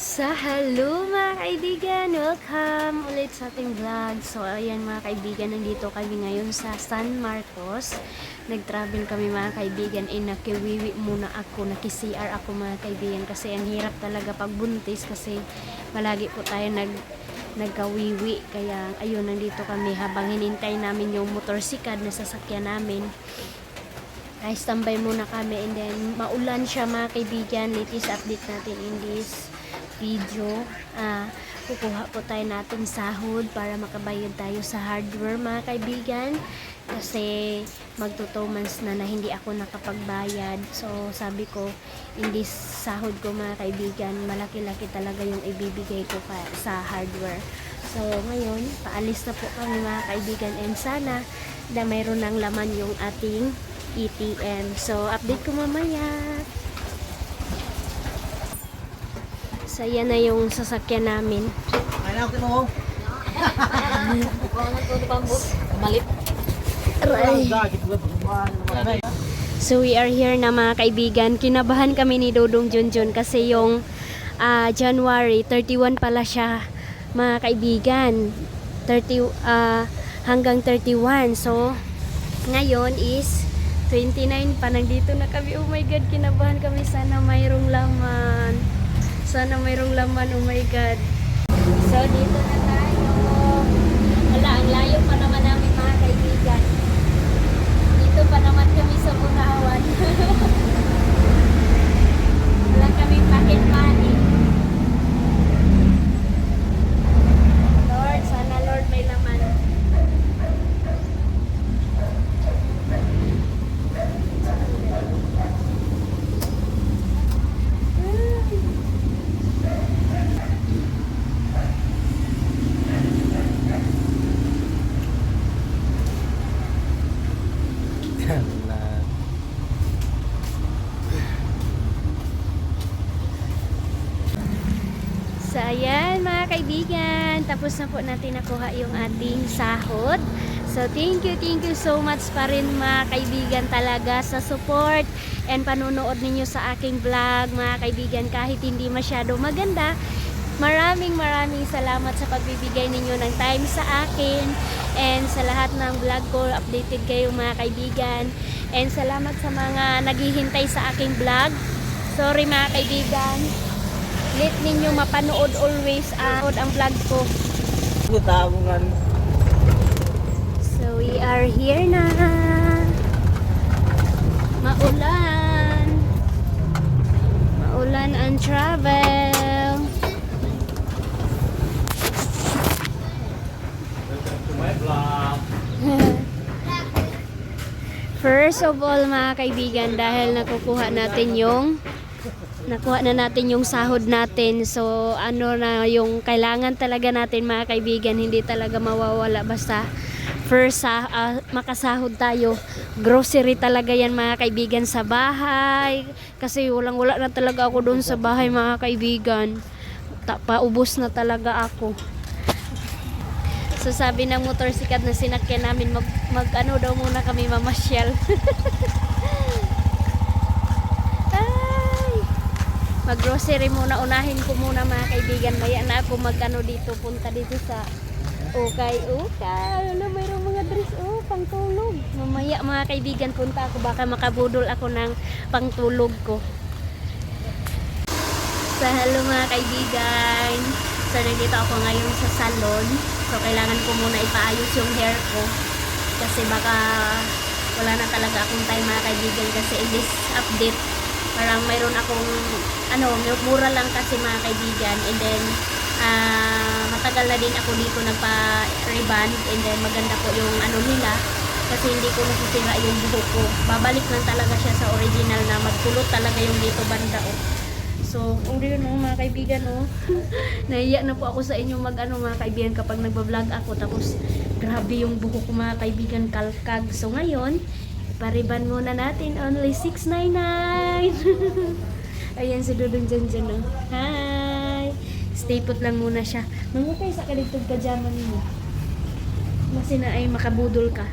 Hello mga kaibigan! Welcome ulit sa ating vlog. So ayan mga kaibigan, nandito kami ngayon sa San Marcos. Nag-travel kami mga kaibigan, nakiwiwi muna ako, naki-CR ako mga kaibigan kasi ang hirap talaga pag buntis kasi palagi po tayo nagkawiwi. Kaya ayun, nandito kami habang hinintay namin yung motorsikad na sasakyan namin. Ay standby muna kami, and then maulan siya mga kaibigan. Latest update natin in this video. Kukuha po tayo natin sahod para makabayad tayo sa hardware mga kaibigan, kasi magto 2 months na hindi ako nakapagbayad. So sabi ko, in this sahod ko mga kaibigan, malaki-laki talaga yung ibibigay ko sa hardware. So ngayon, paalis na po kami mga kaibigan, and sana na mayroon ng laman yung ating ATM. So update ko mamaya. So, yan na yung sasakyan namin. So, we are here na mga kaibigan. Kinabahan kami ni Dodong Junjun kasi yung January 31 pala siya mga kaibigan. Hanggang 31. So, ngayon is 29 pa. Nandito na kami. Oh my God, kinabahan kami. Sana mayroong laman. Sana mayroong laman, oh my God. So, dito na tayo. Wala, ang layo pa naman namin mga kaibigan. Dito pa naman kami sa Bunawan. Wala kaming pocket money. Lord, sana Lord may laman. So ayan mga kaibigan, tapos na po natin nakuha yung ating sahod. So thank you so much pa rin mga kaibigan talaga sa support and panunood ninyo sa aking vlog mga kaibigan, kahit hindi masyado maganda. Maraming salamat sa pagbibigay ninyo ng time sa akin, and sa lahat ng vlog ko updated kayo mga kaibigan, and salamat sa mga naghihintay sa aking vlog. Sorry mga kaibigan, let ninyo mapanood always ang vlog ko. So we are here na. Maulan ang travel. First of all mga kaibigan, dahil nakuha na natin yung sahod natin. So ano na yung kailangan talaga natin mga kaibigan, hindi talaga mawawala basta first makasahod tayo. Grocery talaga yan mga kaibigan sa bahay, kasi wala na talaga ako doon sa bahay mga kaibigan. Paubos na talaga ako. So sabi ng motorsikad na sinakyan namin, mag ano daw muna kami mamasyal. Mag-grocery muna, unahin ko muna mga kaibigan. Maya na ako mag-ano dito, punta dito sa ukay. Ano, mayroong mga dress, pangtulog. Mamaya mga kaibigan, punta ako, baka makabudol ako ng pangtulog ko. So hello mga kaibigan. So nandito ako ngayon sa salon. So kailangan ko muna ipaayos yung hair ko, kasi baka wala na talaga akong time mga kaibigan, kasi in this update parang mayroon akong mura lang kasi mga kaibigan, and then matagal na din ako dito nagpa-reband, and then maganda po yung nila, kasi hindi ko nasisira yung buhok ko. Babalik lang talaga siya sa original na magkulot talaga yung dito banda. So yun mga kaibigan, nahiya na po ako sa inyo mga kaibigan kapag nagbablog ako, tapos grabe yung buhok ko mga kaibigan, kalkag. So ngayon pariban muna natin, only 699. Ayan si Dudong dyan. Hi! Stay put lang muna siya. Mangukay sa kaligtog ka dyaman mo. Kasi na ay makabudol ka.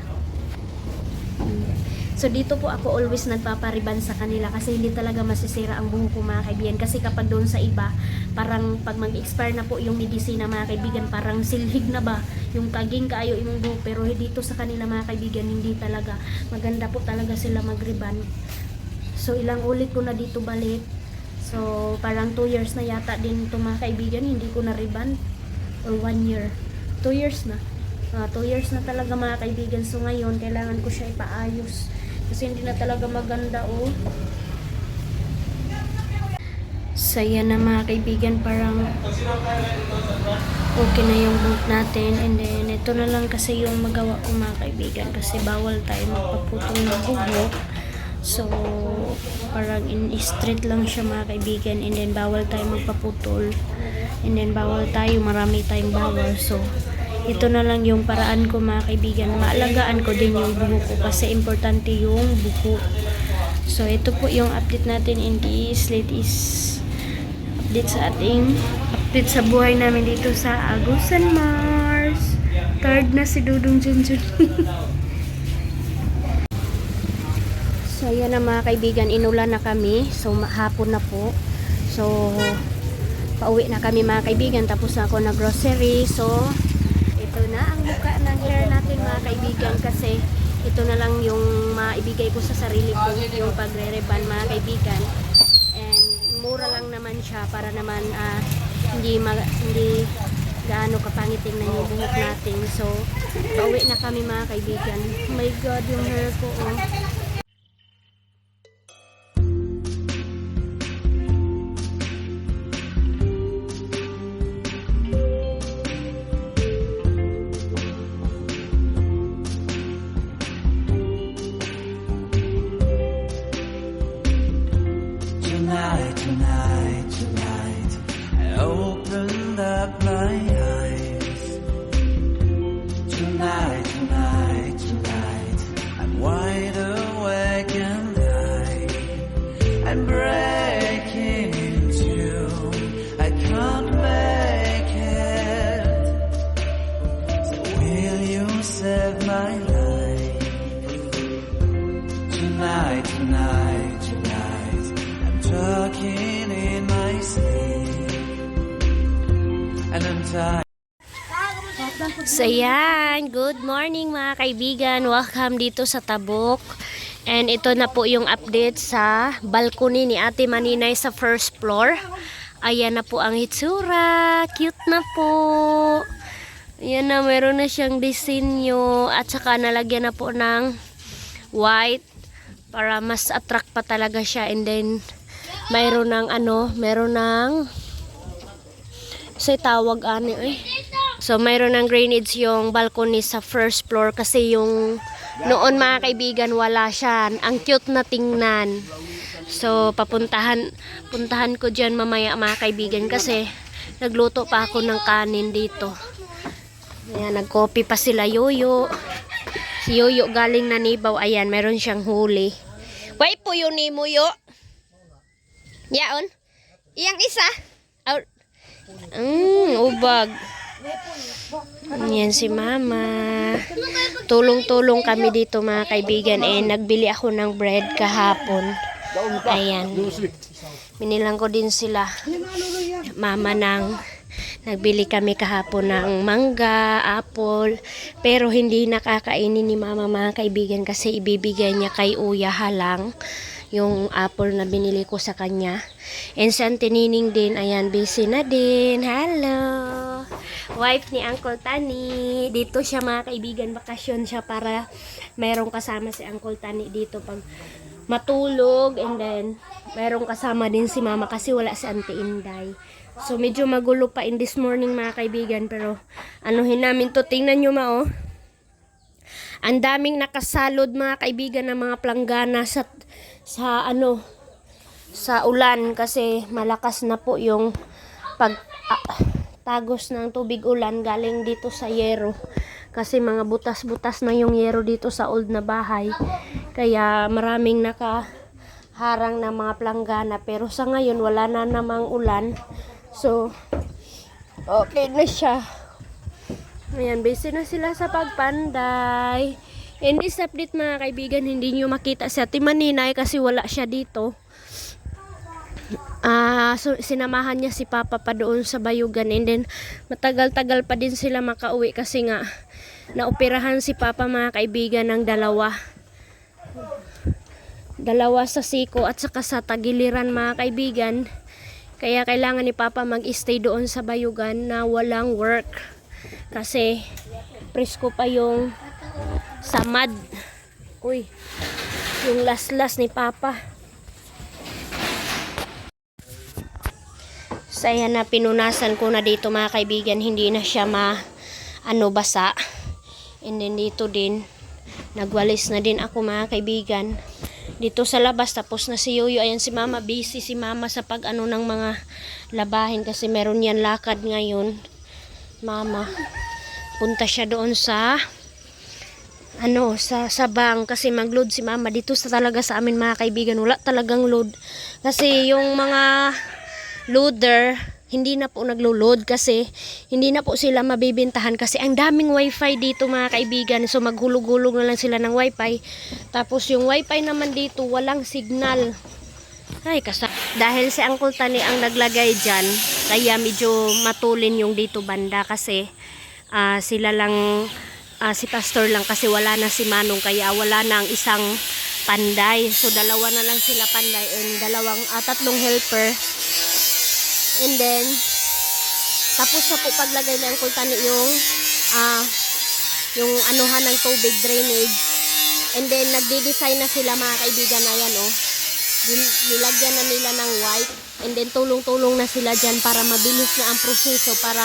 So dito po ako always nagpapariban sa kanila kasi hindi talaga masisira ang buhok ko mga kaibigan. Kasi kapag doon sa iba, parang pag mag-expire na po yung medisina mga kaibigan, parang silhig na ba yung kaging kaayo imong buhok. Pero dito sa kanila mga kaibigan, hindi talaga. Maganda po talaga sila magriban. So ilang ulit ko na dito balik. So parang 2 years na yata din ito mga kaibigan, hindi ko na riban. Or 1 year. 2 years na. 2 years na talaga mga kaibigan. So ngayon, kailangan ko siya ipaayos. Kasi hindi na talaga maganda oh. So yan na mga kaibigan, parang okay na yung buhok natin. And then ito na lang kasi yung magawa ko mga kaibigan. Kasi bawal tayo magpaputol ng buhok. So parang in-straight lang siya mga kaibigan. And then bawal tayo magpaputol. And then bawal tayo, marami tayong bawal. So ito na lang yung paraan ko mga kaibigan. Maalagaan ko din yung buhok ko kasi importante yung buhok. So ito po yung update natin in this latest update sa ating update sa buhay namin dito sa Agusan Mars. Third na si Dudong Junjun. So ayan na mga kaibigan, inulan na kami. So hapon na po. So pauwi na kami mga kaibigan. Tapos na ako na grocery. So ito na ang mukha ng hair natin mga kaibigan kasi ito na lang yung maibigay ko sa sarili ko, yung pagre-reban mga kaibigan. And mura lang naman siya para naman hindi gaano kapangit tingnan yung buhok natin. So pauwi na kami mga kaibigan. Oh my god, yung hair ko oh. Tonight, I opened up my eyes. Tonight, I'm wide awake and I'm breaking into. I can't make it. So will you save my life? Tonight, I'm talking in my sleep, and I'm tired. So yan, good morning mga kaibigan. Welcome dito sa Tabuk. And ito na po yung update sa balcony ni Ate Maninay sa first floor. Ayan na po ang itsura. Cute na po. Ayan na, meron na siyang disenyo. At saka nalagyan na po ng white para mas attract pa talaga siya. And then mayroon ng say tawag ani eh. So mayroon ng drainage yung balcony sa first floor kasi yung noon mga kaibigan wala siya. Ang cute na tingnan. So puntahan ko diyan mamaya mga kaibigan kasi nagluto pa ako ng kanin dito. Ayan, nagkopi pa sila Yoyo. Si Yoyo galing na Nibaw. Ayan, meron siyang huli. Why po yun ni mo yo? Yaon? Iyang isa? Ubag. Yan si Mama. Tulong-tulong kami dito mga kaibigan. Nagbili ako ng bread kahapon. Ayan. Binilang ko din sila. Mama nagbili kami kahapon ng mangga, apple. Pero hindi nakakainin ni Mama mga kaibigan kasi ibibigay niya kay Uya Halang yung apple na binili ko sa kanya. And sa Tinining din, ayan, busy na din. Hello! Wife ni Uncle Tani. Dito siya mga kaibigan, bakasyon siya para mayroong kasama si Uncle Tani dito pag matulog. And then, mayroong kasama din si Mama kasi wala si Auntie Inday. So, medyo magulo pa in this morning mga kaibigan. Pero, anuhin namin to. Tingnan nyo oh. Ang daming nakasalod mga kaibigan ng mga planggana sa ulan kasi malakas na po yung tagos ng tubig ulan galing dito sa yero kasi mga butas-butas na yung yero dito sa old na bahay kaya maraming nakaharang na mga planggana pero sa ngayon wala na namang ulan so okay na siya. Ayan, busy na sila sa pagpanday. In this update mga kaibigan, hindi nyo makita si Ate Maninay kasi wala siya dito. So, sinamahan niya si Papa pa doon sa Bayugan, and then matagal-tagal pa din sila makauwi kasi nga naoperahan si Papa mga kaibigan ng dalawa sa siko at saka sa tagiliran mga kaibigan. Kaya kailangan ni Papa mag-stay doon sa Bayugan na walang work kasi presko pa yung samad. Uy, yung laslas ni Papa. So ayan na, pinunasan ko na dito mga kaibigan, hindi na siya basa. And then dito din nagwalis na din ako mga kaibigan dito sa labas. Tapos na si Yoyo, ayan si Mama, busy si Mama sa ng mga labahin kasi meron yan lakad ngayon. Mama, punta siya doon sa sa bank kasi mag-load si Mama. Dito talaga sa amin mga kaibigan, wala talagang load kasi yung mga loader hindi na po naglo-load kasi hindi na po sila mabibintahan kasi ang daming wifi dito mga kaibigan. So maghulog-hulog na lang sila ng wifi, tapos yung wifi naman dito walang signal. Ay, dahil si Uncle Tani ang naglagay dyan, kaya medyo matulin yung dito banda kasi sila lang, si Pastor lang kasi wala na si Manong, kaya wala na ang isang panday. So dalawa na lang sila panday and tatlong helper. And then tapos na po paglagay ni Uncle Tani yung anuhan ng tubig, drainage. And then nagde-design na sila mga kaibigan. Ayan nilagyan na nila ng white, and then tulong-tulong na sila dyan para mabilis na ang proseso, para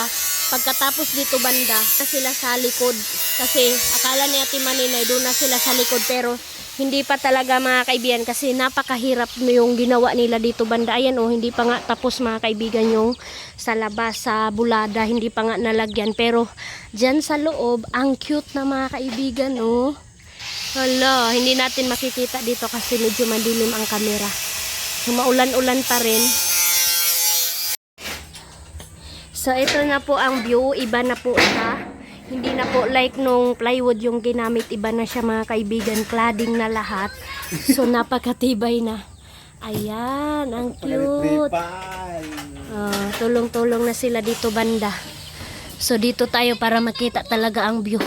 pagkatapos dito banda na sila sa likod kasi akala ni Ate Maninay doon na sila sa likod, pero hindi pa talaga mga kaibigan kasi napakahirap yung ginawa nila dito banda. Ayan hindi pa nga tapos mga kaibigan yung sa labas, sa bulada, hindi pa nga nalagyan, pero dyan sa loob ang cute na mga kaibigan. Hala, hindi natin makikita dito kasi medyo madilim ang kamera. Maulan-ulan pa rin. So ito na po ang view, iba na po siya. Hindi na po like nung plywood yung ginamit, iba na siya mga kaibigan, cladding na lahat. So napakatibay na. Ayan, ang cute. Tulong-tulong na sila dito banda. So dito tayo para makita talaga ang view.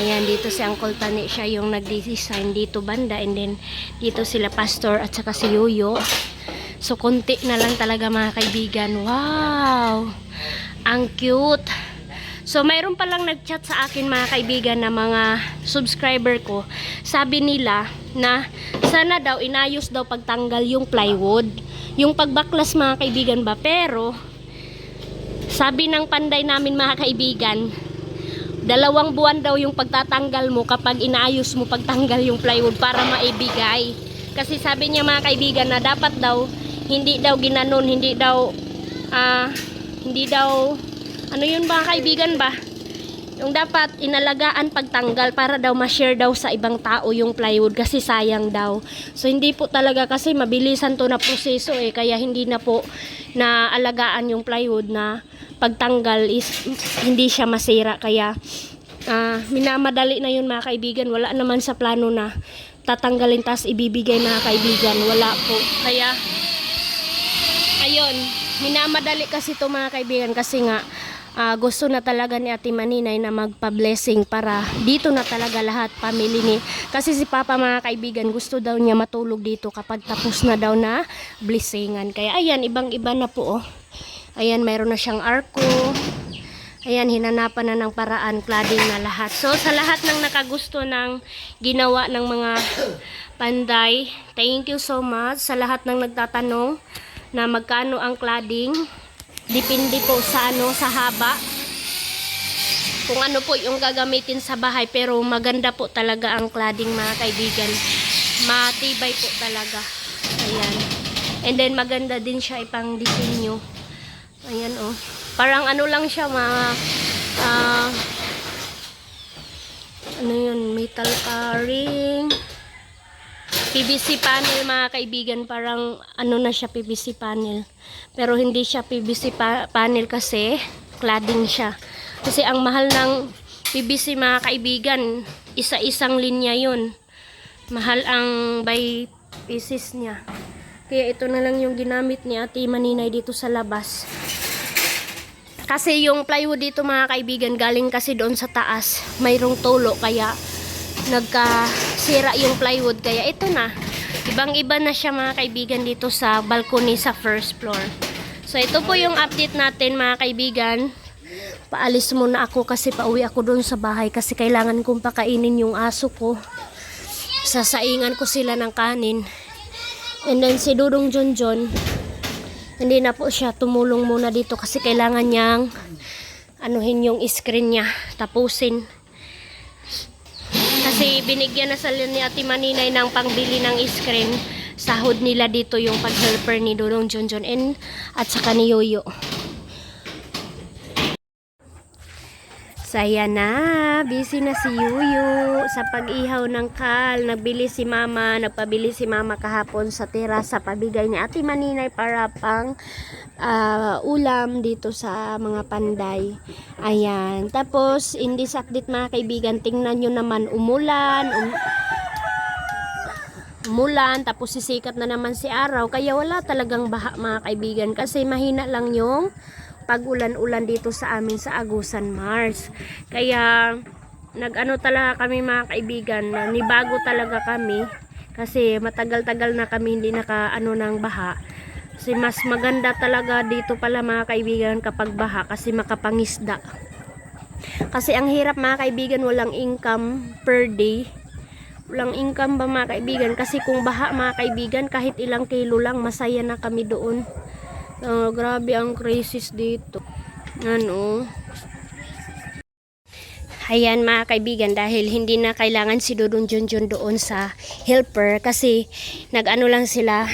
Ayan, dito si Uncle Tani, siya yung nag-design dito banda, and then dito sila Pastor at saka si Yoyo. So konti na lang talaga mga kaibigan. Wow, ang cute. So mayroon palang nag-chat sa akin mga kaibigan na mga subscriber ko. Sabi nila na sana daw inayos daw pagtanggal yung plywood, yung pagbaklas mga kaibigan ba. Pero sabi ng panday namin mga kaibigan, 2 buwan daw yung pagtatanggal mo kapag inaayos mo pagtanggal yung plywood para maibigay. Kasi sabi niya mga kaibigan na dapat daw hindi daw ginanon, hindi daw ano yun mga kaibigan ba? Yung dapat inalagaan pagtanggal para daw ma-share daw sa ibang tao yung plywood kasi sayang daw. So hindi po talaga kasi mabilisan to na proseso kaya hindi na po naalagaan yung plywood na pagtanggal is hindi siya masira, kaya minamadali na yun mga kaibigan. Wala naman sa plano na tatanggalin tas ibibigay mga kaibigan, wala po. Kaya ayun, minamadali kasi to mga kaibigan kasi nga gusto na talaga ni Ate Maninay na magpa-blessing para dito na talaga lahat family ni. Kasi si Papa mga kaibigan gusto daw niya matulog dito kapag tapos na daw na blessingan. Kaya ayan, ibang-iba na po Ayan, mayroon na siyang arko. Ayan, hinanapan na ng paraan, cladding na lahat. So sa lahat ng nakagusto ng ginawa ng mga panday, thank you so much. Sa lahat ng nagtatanong na magkano ang cladding, depende po sa sa haba, kung ano po yung gagamitin sa bahay, pero maganda po talaga ang cladding mga kaibigan, matibay po talaga. Ayan, and then maganda din siya ipang disenyo. Ayan parang ano lang siya mga ano yun, metal paring, PVC panel mga kaibigan, parang ano na siya, PVC panel. Pero hindi siya PVC panel kasi cladding siya. Kasi ang mahal ng PVC mga kaibigan, isa-isang linya yun. Mahal ang by pieces niya. Kaya ito na lang yung ginamit ni Ate Maninay dito sa labas. Kasi yung plywood dito mga kaibigan, galing kasi doon sa taas. Mayroong tulo kaya nagkasira yung plywood. Kaya ito na. Ibang-iba na siya mga kaibigan dito sa balcony sa first floor. So ito po yung update natin mga kaibigan. Paalis muna ako kasi pauwi ako doon sa bahay kasi kailangan kong pakainin yung aso ko. Sasaingan ko sila ng kanin. And then si Dudong Junjun, hindi na po siya tumulong muna dito kasi kailangan niyang anuhin yung screen niya, tapusin. Kasi binigyan na sila ni Ate Maninay ng pangbili ng screen. Sahod nila dito yung pag-helper ni Dudong Junjun at saka ni Yoyo. Saya na, busy na si Yuyu sa pag-ihaw ng kal. Nagpabili si mama kahapon sa terasa, pabigay ni Ate Maninay para pang ulam dito sa mga panday. Ayan, tapos in this update mga kaibigan, tingnan nyo naman umulan, tapos sisikat na naman si araw, kaya wala talagang baha mga kaibigan kasi mahina lang yung pag-ulan-ulan dito sa amin sa Agusan, Mars. Kaya nag-ano talaga kami mga kaibigan, nibago talaga kami kasi matagal-tagal na kami hindi naka-ano ng baha. Kasi mas maganda talaga dito pala mga kaibigan kapag baha kasi makapangisda. Kasi ang hirap mga kaibigan, walang income per day. Walang income ba mga kaibigan kasi kung baha mga kaibigan, kahit ilang kilo lang masaya na kami doon. Grabe ang crisis dito. Ano? Ayan mga kaibigan, dahil hindi na kailangan si Dudong Junjun doon sa helper kasi nag-ano lang sila,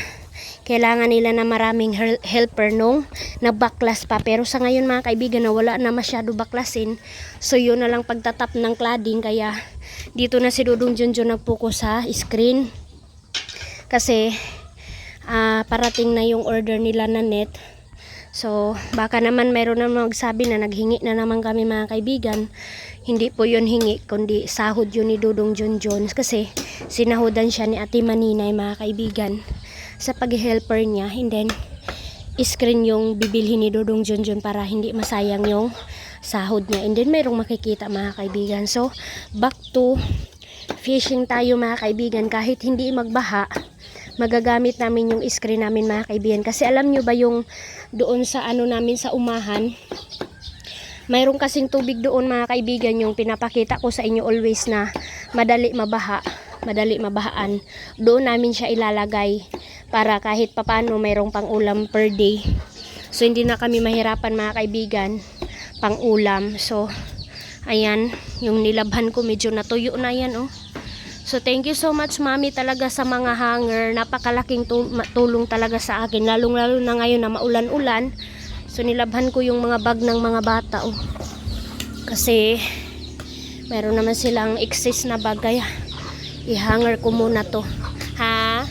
kailangan nila na maraming helper nung nagbaklas pa. Pero sa ngayon mga kaibigan na wala na masyado baklasin, so yun na lang pagtatap ng cladding. Kaya dito na si Dudong Junjun nagpokus sa screen kasi parating na yung order nila na net. So baka naman mayroon na magsabi na naghingi na naman kami mga kaibigan. Hindi po yun hingi kundi sahod yun ni Dudong Junjun kasi sinahudan siya ni Ate Maninay mga kaibigan sa pag-helper niya. And then screen yung bibilhin ni Dudong Junjun para hindi masayang yung sahod niya. And then mayroong makikita mga kaibigan. So back to fishing tayo mga kaibigan. Kahit hindi magbaha, magagamit namin yung screen namin mga kaibigan. Kasi alam nyo ba yung doon sa ano namin sa umahan, mayroong kasing tubig doon mga kaibigan, yung pinapakita ko sa inyo always na madali mabahaan. Doon namin siya ilalagay para kahit papano mayroong pang ulam per day. So hindi na kami mahirapan mga kaibigan pang ulam. So ayan, yung nilabhan ko medyo natuyo na yan oh. So thank you so much mami talaga sa mga hanger. Napakalaking tulong talaga sa akin. Lalong-lalo na ngayon na maulan-ulan. So nilabhan ko yung mga bag ng mga bata. Oh. Kasi meron naman silang excess na bag. Kaya i-hanger ko muna to. Ha?